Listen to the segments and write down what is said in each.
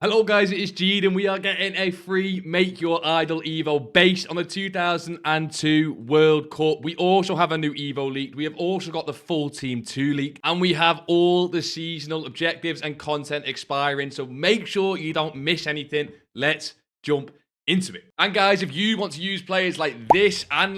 Hello guys, it is Jead and we are getting a free Make Your Idol Evo based on the 2002 World Cup. We also have a new Evo leaked. We have also got the full Team 2 leaked. And we have all the seasonal objectives and content expiring. So make sure you don't miss anything. Let's jump into it. And guys, if you want to use players like this and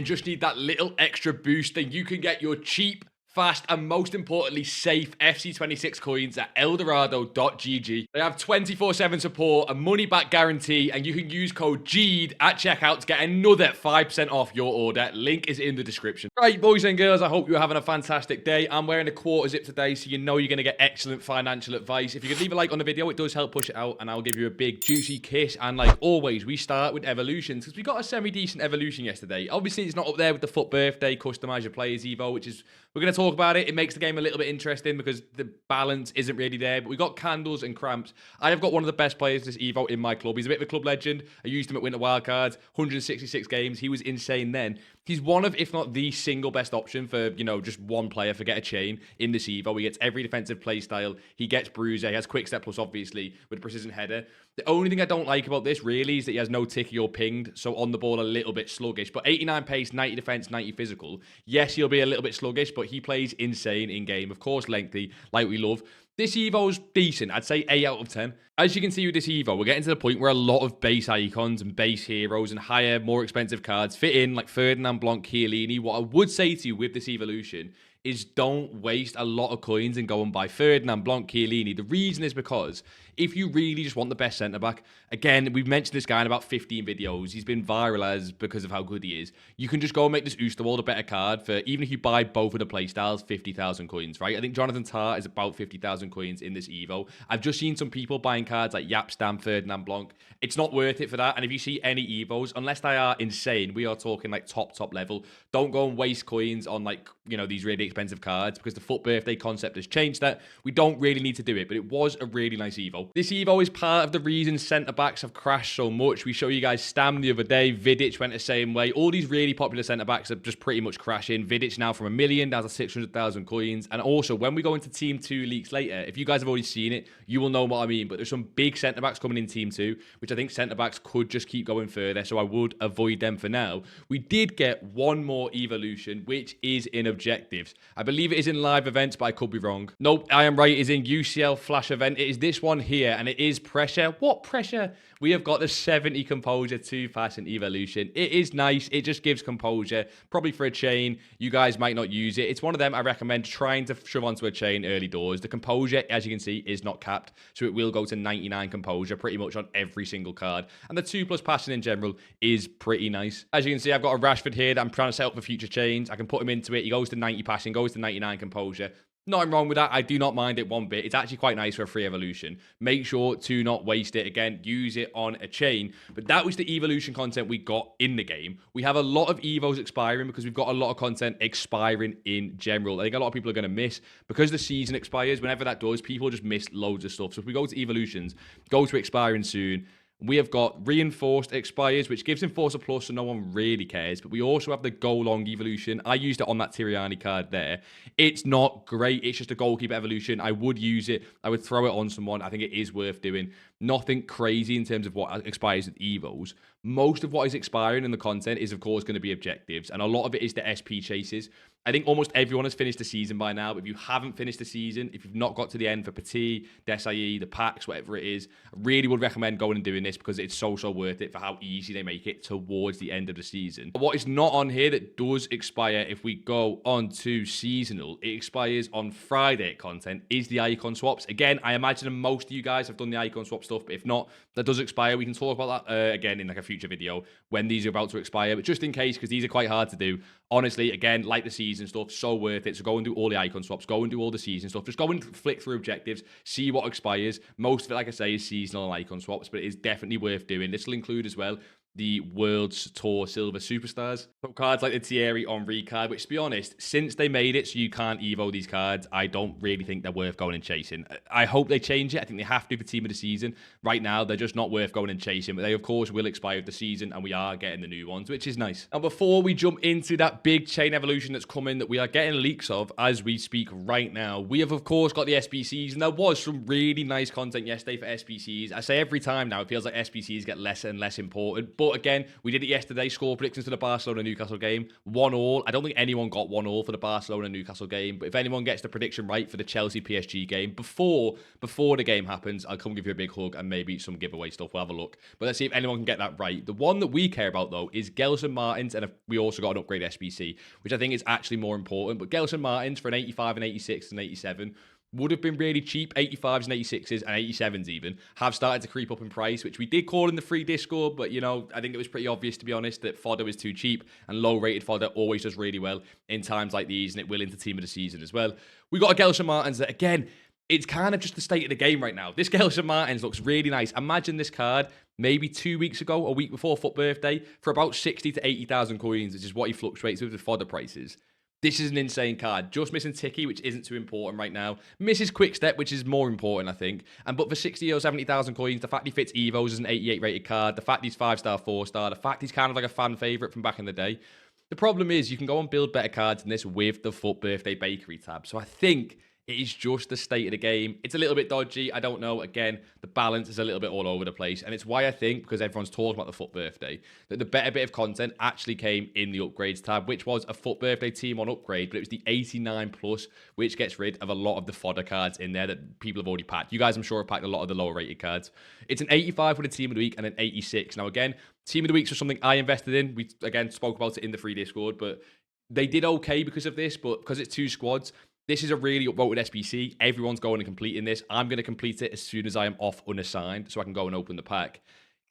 just need that little extra boost, then you can get your cheap, fast, and most importantly, safe FC26 coins at eldorado.gg. They have 24/7 support, a money-back guarantee, and you can use code JEAD at checkout to get another 5% off your order. Link is in the description. Right, boys and girls, I hope you're having a fantastic day. I'm wearing a quarter zip today, so you know you're going to get excellent financial advice. If you could leave a like on the video, it does help push it out, and I'll give you a big, juicy kiss. And like always, we start with evolutions, because we got a semi-decent evolution yesterday. Obviously, it's not up there with the FUT birthday, customize your players Evo, which is, we're going to talk about it. It makes the game a little bit interesting because the balance isn't really there. But we got candles and cramps. I have got one of the best players this Evo in my club. He's a bit of a club legend. I used him at Winter Wildcards, 166 games. He was insane then. He's one of, if not the single best option for, you know, just one player for get a chain in this Evo. He gets every defensive play style. He gets bruiser. He has quick step plus, obviously, with precision header. The only thing I don't like about this, really, is that he has no ticky or pinged. So on the ball, a little bit sluggish. But 89 pace, 90 defense, 90 physical. Yes, he'll be a little bit sluggish, but he plays insane in game. Of course, lengthy, like we love. This Evo's decent. I'd say 8 out of 10. As you can see with this Evo, we're getting to the point where a lot of base icons and base heroes and higher, more expensive cards fit in, like Ferdinand, Blanc, Chiellini. What I would say to you with this evolution is don't waste a lot of coins and go and buy Ferdinand, Blanc, Chiellini. The reason is because if you really just want the best centre-back, again, we've mentioned this guy in about 15 videos. He's been viral as because of how good he is. You can just go and make this Oosterwald a better card for, even if you buy both of the playstyles, 50,000 coins, right? I think Jonathan Tah is about 50,000 coins in this Evo. I've just seen some people buying cards like Yapstam, Ferdinand, Blanc. It's not worth it for that. And if you see any Evos, unless they are insane, we are talking like top level, don't go and waste coins on like, you know, these really expensive cards because the FUT birthday concept has changed that. We don't really need to do it, but it was a really nice Evo. This Evo is part of the reason centre-backs have crashed so much. We show you guys Stam the other day. Vidic went the same way. All these really popular centre-backs are just pretty much crashing. Vidic now from 1 million down to 600,000 coins. And also, when we go into Team 2 leaks later, if you guys have already seen it, you will know what I mean. But there's some big centre-backs coming in Team 2, which I think centre-backs could just keep going further. So I would avoid them for now. We did get one more evolution, which is in objectives. I believe it is in live events, but I could be wrong. Nope, I am right. It is in UCL Flash event. It is this one here, and it is pressure. What pressure? We have got the 70 composure 2-passing evolution. It is nice. It just gives composure, probably for a chain. You guys might not use it. It's one of them I recommend trying to shove onto a chain early doors. The composure, as you can see, is not capped, so it will go to 99 composure pretty much on every single card. And the 2+ passing in general is pretty nice. As you can see, I've got a Rashford here that I'm trying to set up for future chains. I can put him into it. He goes to 90 passing, goes to 99 composure. Nothing wrong with that. I do not mind it one bit. It's actually quite nice for a free evolution. Make sure to not waste it. Again, use it on a chain. But that was the evolution content we got in the game. We have a lot of Evos expiring because we've got a lot of content expiring in general. I think a lot of people are going to miss because the season expires. Whenever that does, people just miss loads of stuff. So if we go to evolutions, go to expiring soon. We have got Reinforced expires, which gives Enforcer Plus, so no one really cares. But we also have the Go Long evolution. I used it on that Tyriani card there. It's not great. It's just a goalkeeper evolution. I would use it. I would throw it on someone. I think it is worth doing. Nothing crazy in terms of what expires with Evos. Most of what is expiring in the content is, of course, going to be objectives. And a lot of it is the SP chases. I think almost everyone has finished the season by now. If you haven't finished the season, if you've not got to the end for Petit, Desai, the packs, whatever it is, I really would recommend going and doing this because it's so worth it for how easy they make it towards the end of the season. But what is not on here that does expire if we go on to seasonal, it expires on Friday content, is the icon swaps. Again, I imagine most of you guys have done the icon swap stuff, but if not, that does expire. We can talk about that again in like a future video when these are about to expire. But just in case, because these are quite hard to do, honestly, again, like the season stuff, so worth it. So go and do all the icon swaps, go and do all the season stuff. Just go and flick through objectives, see what expires. Most of it, like I say, is seasonal and icon swaps, but it is definitely worth doing. This will include as well the World's Tour Silver Superstars. So cards like the Thierry Henry card, which to be honest, since they made it so you can't Evo these cards, I don't really think they're worth going and chasing. I hope they change it. I think they have to for Team of the Season. Right now, they're just not worth going and chasing, but they of course will expire with the season, and we are getting the new ones, which is nice. Now, before we jump into that big chain evolution that's coming that we are getting leaks of as we speak right now, we have of course got the SBCs, and there was some really nice content yesterday for SBCs. I say every time now, it feels like SBCs get less and less important. But again, we did it yesterday, score predictions for the Barcelona-Newcastle game. 1-1. I don't think anyone got 1-1 for the Barcelona-Newcastle game, but if anyone gets the prediction right for the Chelsea-PSG game, before the game happens, I'll come give you a big hug and maybe some giveaway stuff. We'll have a look. But let's see if anyone can get that right. The one that we care about, though, is Gelson Martins, and we also got an upgrade SBC, which I think is actually more important. But Gelson Martins for an 85, and 86, and 87... would have been really cheap. 85s and 86s and 87s even have started to creep up in price, which we did call in the free Discord, but, you know, I think it was pretty obvious, to be honest, that fodder was too cheap, and low-rated fodder always does really well in times like these, and it will into Team of the Season as well. We got a Gelson Martins that, again, it's kind of just the state of the game right now. This Gelson Martins looks really nice. Imagine this card maybe 2 weeks ago, a week before FUT birthday, for about 60 to 80,000 coins, which is what he fluctuates with the fodder prices. This is an insane card. Just missing Tiki, which isn't too important right now. Misses Quick Step, which is more important, I think. But for 60 or 70,000 coins, the fact he fits Evos as an 88 rated card, the fact he's 5-star, 4-star, the fact he's kind of like a fan favourite from back in the day. The problem is you can go and build better cards than this with the FUT Birthday Bakery tab. So I think it is just the state of the game. It's a little bit dodgy. I don't know. Again, the balance is a little bit all over the place. And it's why I think, because everyone's talking about the FUT Birthday, that the better bit of content actually came in the upgrades tab, which was a FUT Birthday Team on upgrade, but it was the 89 plus, which gets rid of a lot of the fodder cards in there that people have already packed. You guys, I'm sure, have packed a lot of the lower rated cards. It's an 85 for the Team of the Week and an 86. Now, again, Team of the Week was something I invested in. We, again, spoke about it in the free Discord, but they did okay because of this, but because it's two squads, this is a really upvoted SBC. Everyone's going and completing this. I'm going to complete it as soon as I am off unassigned so I can go and open the pack.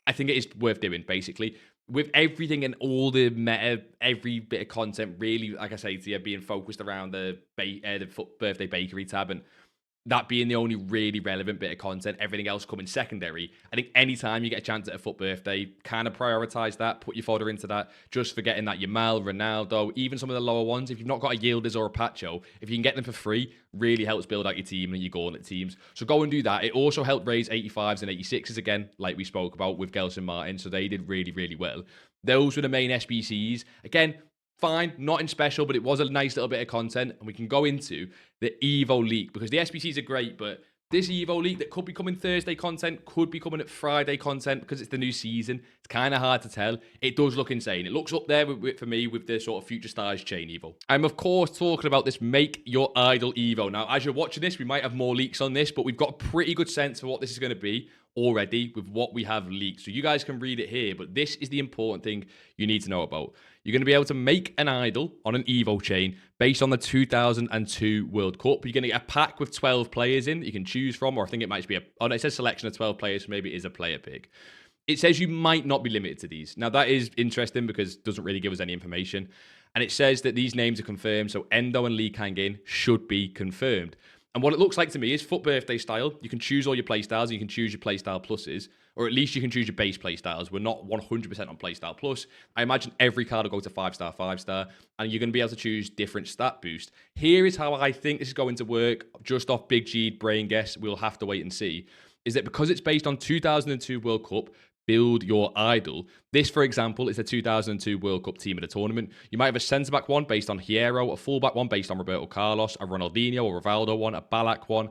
I think it is worth doing, basically. With everything and all the meta, every bit of content really, like I say to you, being focused around the FUT Birthday Bakery tab, and that being the only really relevant bit of content, everything else coming secondary. I think anytime you get a chance at a FUT Birthday, kind of prioritize that, put your fodder into that, just for getting that Yamal, Ronaldo, even some of the lower ones. If you've not got a Yildiz or a Pacho, if you can get them for free, really helps build out your team and your gauntlet teams. So go and do that. It also helped raise 85s and 86s again, like we spoke about with Gelson Martin, so they did really, really well. Those were the main SBCs. Again, fine, not in special, but it was a nice little bit of content, and we can go into the Evo leak, because the SBCs are great, but this Evo leak that could be coming Thursday content, could be coming at Friday content, because it's the new season. It's kind of hard to tell. It does look insane. It looks up there for me with the sort of Future Stars chain Evo. I'm, of course, talking about this Make Your Idol Evo. Now, as you're watching this, we might have more leaks on this, but we've got a pretty good sense for what this is going to be already with what we have leaked. So you guys can read it here, but this is the important thing you need to know about. You're going to be able to make an idol on an Evo chain based on the 2002 World Cup. You're going to get a pack with 12 players in that you can choose from, or I think it might be it says selection of 12 players, so maybe it is a player pick. It says you might not be limited to these. Now, that is interesting because it doesn't really give us any information. And it says that these names are confirmed, so Endo and Lee Kang-in should be confirmed. And what it looks like to me is FUT Birthday style. You can choose all your playstyles. You can choose your playstyle pluses, or at least you can choose your base playstyles. We're not 100% on playstyle plus. I imagine every card will go to 5-star, 5-star, and you're going to be able to choose different stat boost. Here is how I think this is going to work, just off BigJead brain guess. We'll have to wait and see. Is that because it's based on 2002 World Cup, build your idol. This, for example, is the 2002 World Cup team of the tournament. You might have a centre-back one based on Hierro, a full-back one based on Roberto Carlos, a Ronaldinho or Rivaldo one, a Ballack one,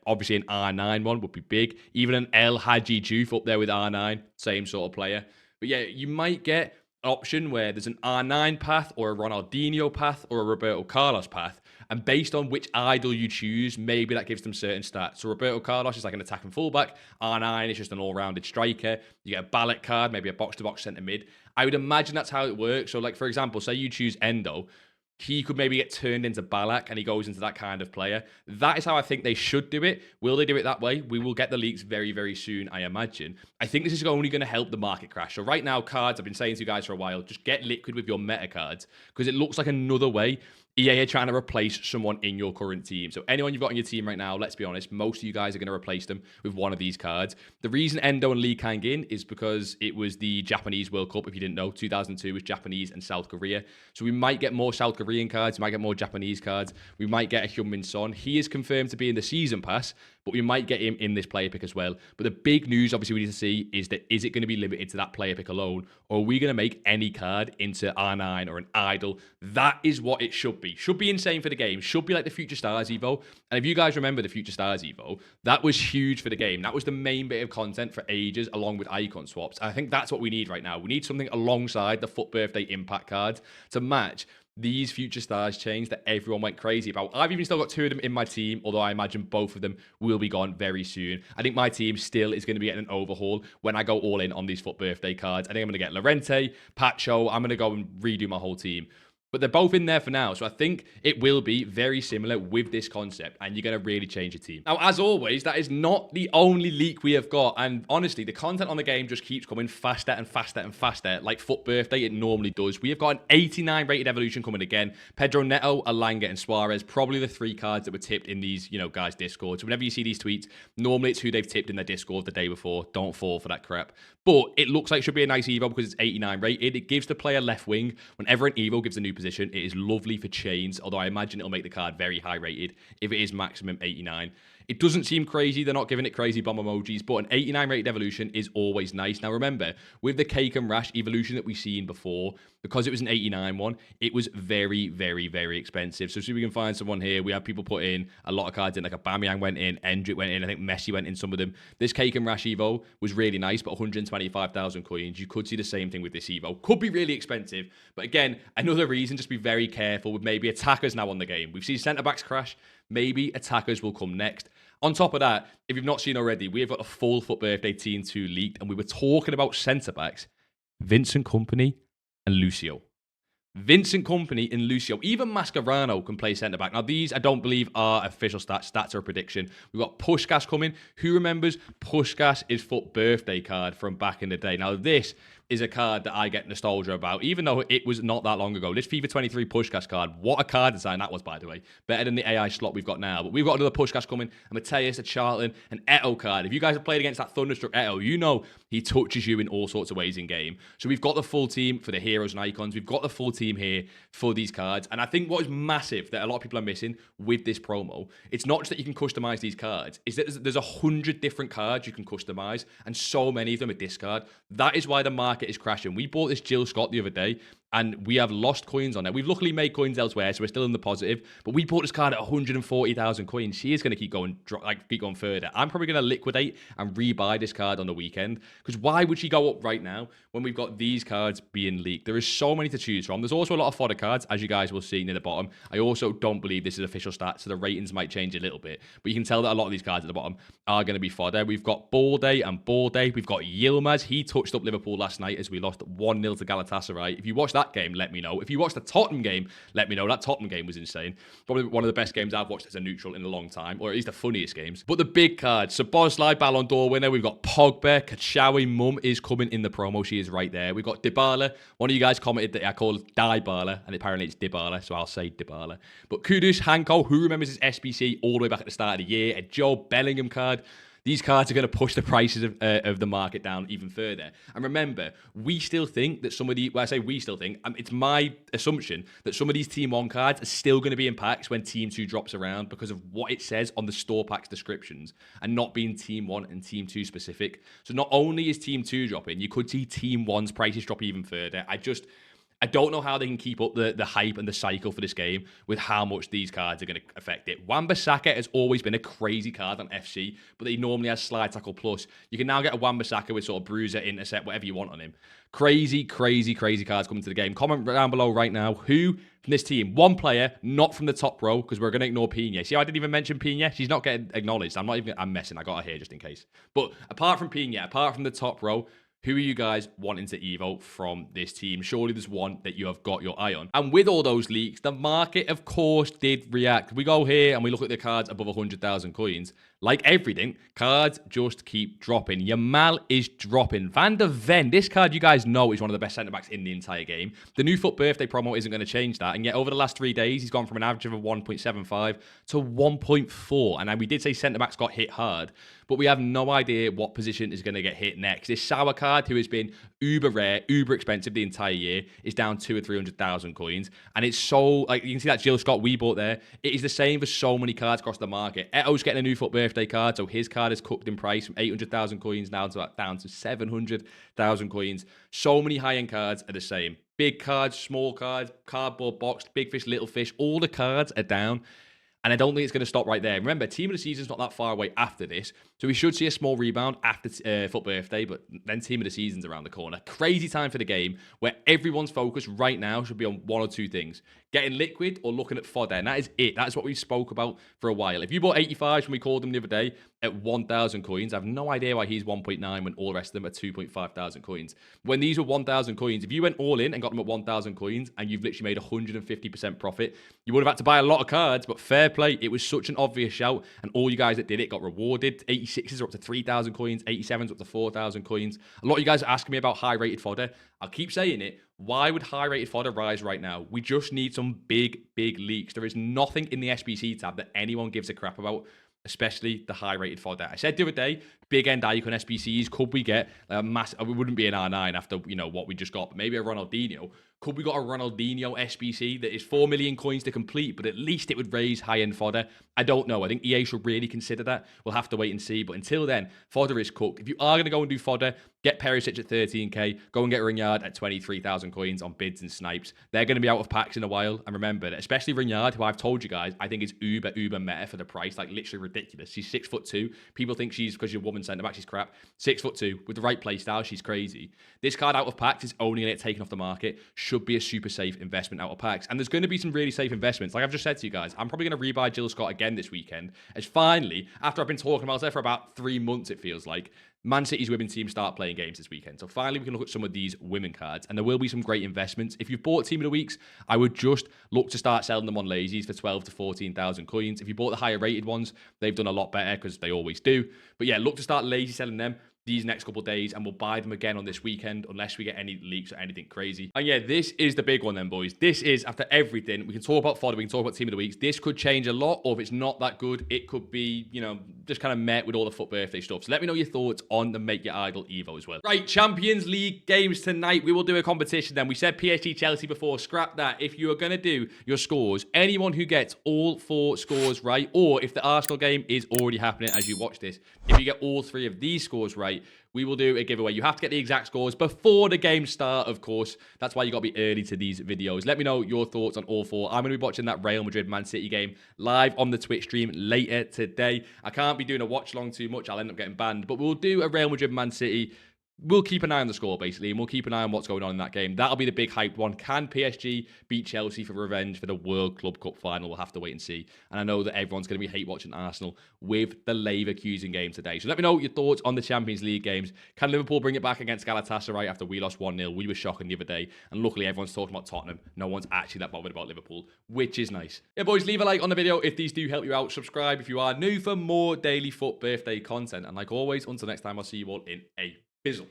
obviously an R9 one would be big. Even an El Hadji Diouf up there with R9, same sort of player. But yeah, you might get an option where there's an R9 path or a Ronaldinho path or a Roberto Carlos path. And based on which idol you choose, maybe that gives them certain stats. So Roberto Carlos is like an attacking fullback. R9 is just an all-rounded striker. You get a Ballack card, maybe a box-to-box centre mid. I would imagine that's how it works. So like, for example, say you choose Endo. He could maybe get turned into Ballack and he goes into that kind of player. That is how I think they should do it. Will they do it that way? We will get the leaks very, very soon, I imagine. I think this is only going to help the market crash. So right now, cards, I've been saying to you guys for a while, just get liquid with your meta cards because it looks like another way EA are trying to replace someone in your current team. So anyone you've got in your team right now, let's be honest, most of you guys are going to replace them with one of these cards. The reason Endo and Lee Kang in is because it was the Japanese World Cup. If you didn't know, 2002 was Japanese and South Korea. So we might get more South Korean cards. We might get more Japanese cards. We might get a Hyunmin Son. He is confirmed to be in the season pass, but we might get him in this player pick as well. But the big news, obviously, we need to see is that is it going to be limited to that player pick alone, or are we going to make any card into R9 or an idol? That is what it should be. Should be insane for the game. Should be like the Future Stars Evo. And if you guys remember the Future Stars Evo, that was huge for the game. That was the main bit of content for ages, along with icon swaps. I think that's what we need right now. We need something alongside the FUT Birthday Impact cards to match these Future Stars chains that everyone went crazy about. I've even still got 2 of them in my team, although I imagine both of them will be gone very soon. I think my team still is going to be getting an overhaul when I go all in on these FUT Birthday cards. I think I'm going to get Lorente, Pacho. I'm going to go and redo my whole team. But they're both in there for now, so I think it will be very similar with this concept, and you're going to really change your team. Now, as always, that is not the only leak we have got, and honestly, the content on the game just keeps coming faster and faster and faster, like FUT Birthday it normally does. We have got an 89 rated evolution coming again. Pedro Neto, Alanga, and Suarez, probably the 3 cards that were tipped in these, guys' Discord. So whenever you see these tweets, normally it's who they've tipped in their Discord the day before. Don't fall for that crap. But it looks like it should be a nice Evo because it's 89 rated. It gives the player left wing. Whenever an Evo gives a new position, it is lovely for chains, although I imagine it'll make the card very high rated if it is maximum 89. It doesn't seem crazy. They're not giving it crazy bomb emojis, but an 89 rated evolution is always nice. Now, remember, with the Cake and Rash evolution that we've seen before, because it was an 89 one, it was very, very, very expensive. So see if we can find someone here. We have people put in a lot of cards in, like Aubameyang went in, Endrick went in, I think Messi went in some of them. This Cake and Rash Evo was really nice, but 125,000 coins. You could see the same thing with this Evo. Could be really expensive, but again, another reason, just be very careful with maybe attackers now on the game. We've seen centre-backs crash. Maybe attackers will come next. On top of that, if you've not seen already, we have got a full FUT Birthday Team 2 leaked, and we were talking about centre-backs, Vincent Kompany and Lucio. Vincent Kompany and Lucio. Even Mascherano can play centre-back. Now, these, I don't believe, are official stats. Stats are a prediction. We've got Puskás coming. Who remembers Puskás is FUT Birthday card from back in the day? Now, this is a card that I get nostalgia about, even though it was not that long ago. This FIFA 23 Puskás card, what a card design that was, by the way. Better than the AI slot we've got now. But we've got another Puskás coming, a Mateus, a Charlton, an Eto card. If you guys have played against that Thunderstruck Eto, you know he touches you in all sorts of ways in game. So we've got the full team for the heroes and icons. We've got the full team here for these cards. And I think what is massive that a lot of people are missing with this promo, it's not just that you can customize these cards, it's that there's 100 different cards you can customize, and so many of them are discard. That is why the market is crashing. We bought this Jill Scott the other day, and we have lost coins on it. We've luckily made coins elsewhere, so we're still in the positive. But we bought this card at 140,000 coins. She is going to keep going, keep going further. I'm probably going to liquidate and rebuy this card on the weekend, because why would she go up right now when we've got these cards being leaked? There is so many to choose from. There's also a lot of fodder cards, as you guys will see near the bottom. I also don't believe this is official stats, so the ratings might change a little bit. But you can tell that a lot of these cards at the bottom are going to be fodder. We've got Ball Day and Ball Day. We've got Yilmaz. He touched up Liverpool last night as we lost 1-0 to Galatasaray. If you watched that game, let me know. If you watched the Tottenham game, let me know. That Tottenham game was insane. Probably one of the best games I've watched as a neutral in a long time, or at least the funniest games. But the big cards, SUBSRIBE Ballon d'Or winner, we've got Pogba, Kachawi, Mum is coming in the promo. She is right there. We've got Dybala. One of you guys commented that I call Dybala, and apparently it's Dybala, so I'll say Dybala. But Kudus, Hanko, who remembers his SBC all the way back at the start of the year, a Joe Bellingham card. These cards are going to push the prices of the market down even further. And remember, we still think that some of the, well, I say we still think, it's my assumption that some of these Team 1 cards are still going to be in packs when Team 2 drops around because of what it says on the store packs descriptions and not being Team 1 and Team 2 specific. So not only is Team 2 dropping, you could see Team 1's prices drop even further. I don't know how they can keep up the hype and the cycle for this game with how much these cards are going to affect it. Wan-Bissaka has always been a crazy card on FC, but he normally has slide tackle plus. You can now get a Wan-Bissaka with sort of bruiser, intercept, whatever you want on him. Crazy, crazy, crazy cards coming to the game. Comment down below right now who from this team, one player, not from the top row, because we're going to ignore Pina. See how I didn't even mention Pina? She's not getting acknowledged. I'm messing. I got her here just in case. But apart from Pina, apart from the top row, who are you guys wanting to evo from this team? Surely there's one that you have got your eye on. And with all those leaks, the market, of course, did react. We go here and we look at the cards above 100,000 coins. like everything, cards just keep dropping. Yamal is dropping. Van der Ven, this card you guys know is one of the best centre-backs in the entire game. The new FUT birthday promo isn't going to change that. And yet over the last 3 days, he's gone from an average of a 1.75 to 1.4. And we did say centre-backs got hit hard, but we have no idea what position is going to get hit next. This Sauer card, who has been uber rare, uber expensive the entire year, is down 200,000 or 300,000 coins. And it's so, like, you can see that Jill Scott we bought there. It is the same for so many cards across the market. Eto's getting a new FUT birthday card, so his card has cooked in price from 800,000 coins now to down to 700,000 coins. So many high-end cards are the same. Big cards, small cards, cardboard box, big fish, little fish, all the cards are down. And I don't think it's going to stop right there. Remember, team of the season's not that far away after this. So we should see a small rebound after FUT birthday, but then team of the season's around the corner. Crazy time for the game where everyone's focus right now should be on one or two things. Getting liquid or looking at fodder. And that is it. That's what we spoke about for a while. If you bought 85s when we called them the other day at 1,000 coins, I have no idea why he's 1.9 when all the rest of them are 2.5 thousand coins. When these were 1,000 coins, if you went all in and got them at 1,000 coins and you've literally made 150% profit, you would have had to buy a lot of cards, but fair play. It was such an obvious shout, and all you guys that did it got rewarded. 86s are up to 3,000 coins, 87s up to 4,000 coins. A lot of you guys are asking me about high-rated fodder. I'll keep saying it. Why would high-rated fodder rise right now? We just need some big leaks. There is nothing in the SBC tab that anyone gives a crap about, especially the high-rated fodder. I said the other day, big end icon SBCs, could we get a massive... We wouldn't be an R9 after, you know, what we just got, but maybe a Ronaldinho. Could we got a Ronaldinho SBC that is 4 million coins to complete, but at least it would raise high-end fodder? I don't know. I think EA should really consider that. We'll have to wait and see. But until then, fodder is cooked. If you are going to go and do fodder, get Perisic at 13k. Go and get Rinyard at 23,000 coins on bids and snipes. They're going to be out of packs in a while. And remember, especially Rinyard, who I've told you guys, I think is uber meta for the price. Like, literally ridiculous. She's 6'2". People think she's, because you're a woman centre-back, she's crap. 6'2". With the right play style, she's crazy. This card out of packs is only going to get taken off the market. Should be a super safe investment out of packs. And there's going to be some really safe investments. Like I've just said to you guys, I'm probably going to rebuy Jill Scott again this weekend. As finally, after I've been talking about it for about 3 months, it feels like, Man City's women's team start playing games this weekend. So finally, we can look at some of these women cards, and there will be some great investments. If you've bought Team of the Weeks, I would just look to start selling them on lazies for 12 to 14,000 coins. If you bought the higher rated ones, they've done a lot better because they always do. But yeah, look to start lazy selling them these next couple of days, and we'll buy them again on this weekend unless we get any leaks or anything crazy. And yeah, this is the big one then, boys. This is, after everything, we can talk about fodder, we can talk about Team of the Weeks. This could change a lot, or if it's not that good, it could be, you know, just kind of met with all the FUT birthday stuff. So let me know your thoughts on the Make Your Idol Evo as well. Right, Champions League games tonight. We will do a competition then. We said PSG Chelsea before. Scrap that. If you are going to do your scores, anyone who gets all 4 scores right, or if the Arsenal game is already happening as you watch this, if you get all 3 of these scores right, we will do a giveaway. You have to get the exact scores before the game start, of course. That's why you got to be early to these videos. Let me know your thoughts on all 4. I'm going to be watching that Real Madrid-Man City game live on the Twitch stream later today. I can't be doing a watch-along too much. I'll end up getting banned. But we'll do a Real Madrid-Man City. We'll keep an eye on the score, basically, and we'll keep an eye on what's going on in that game. That'll be the big hyped one. Can PSG beat Chelsea for revenge for the World Club Cup final? We'll have to wait and see. And I know that everyone's going to be hate watching Arsenal with the Leverkusen game today. So let me know your thoughts on the Champions League games. Can Liverpool bring it back against Galatasaray after we lost 1-0? We were shocking the other day. And luckily, everyone's talking about Tottenham. No one's actually that bothered about Liverpool, which is nice. Yeah, boys, leave a like on the video if these do help you out. Subscribe if you are new for more daily FUT birthday content. And like always, until next time, I'll see you all in a bizzle.